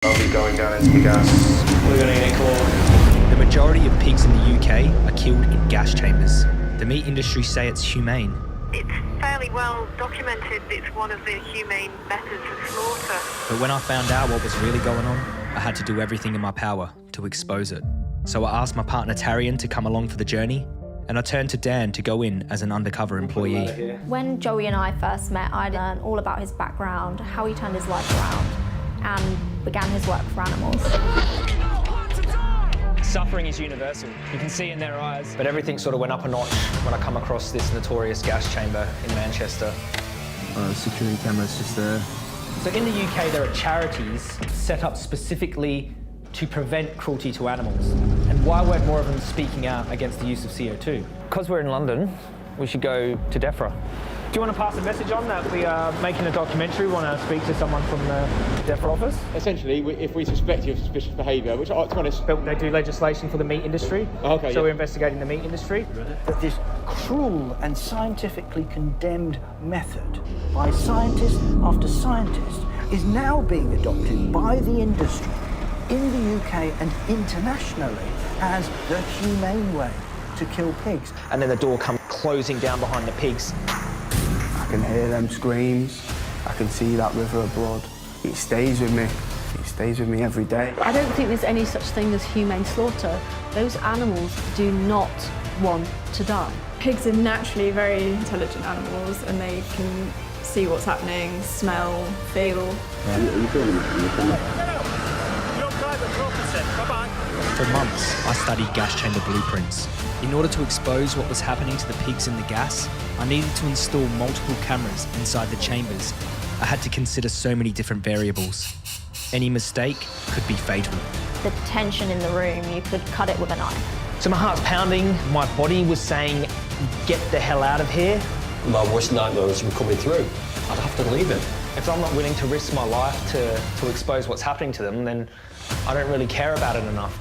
I'll be going down into the gas. We're going to get caught. The majority of pigs in the UK are killed in gas chambers. The meat industry say it's humane. It's fairly well documented. It's one of the humane methods of slaughter. But when I found out what was really going on, I had to do everything in my power to expose it. So I asked my partner Tarian to come along for the journey, and I turned to Dan to go in as an undercover employee. When Joey and I first met, I learned all about his background, how he turned his life around, and began his work for animals. Suffering is universal. You can see in their eyes. But everything sort of went up a notch when I come across this notorious gas chamber in Manchester. Security cameras just there. So in the UK, there are charities set up specifically to prevent cruelty to animals. And why weren't more of them speaking out against the use of CO2? Because we're in London, we should go to DEFRA. Do you want to pass a message on that we are making a documentary? We want to speak to someone from the DEFRA office? Essentially, if we suspect you of suspicious behaviour, which, to be honest... But they do legislation for the meat industry. Okay, so we're investigating the meat industry. That this cruel and scientifically condemned method by scientist after scientist is now being adopted by the industry in the UK and internationally as the humane way to kill pigs. And then the door comes closing down behind the pigs. I can hear them screams. I can see that river of blood. It stays with me. It stays with me every day. I don't think there's any such thing as humane slaughter. Those animals do not want to die. Pigs are naturally very intelligent animals and they can see what's happening, smell, feel. For months, I studied gas chamber blueprints. In order to expose what was happening to the pigs in the gas, I needed to install multiple cameras inside the chambers. I had to consider so many different variables. Any mistake could be fatal. The tension in the room, you could cut it with a knife. So my heart's pounding, my body was saying, get the hell out of here. My worst nightmare was coming through. I'd have to leave it. If I'm not willing to risk my life to expose what's happening to them, then I don't really care about it enough.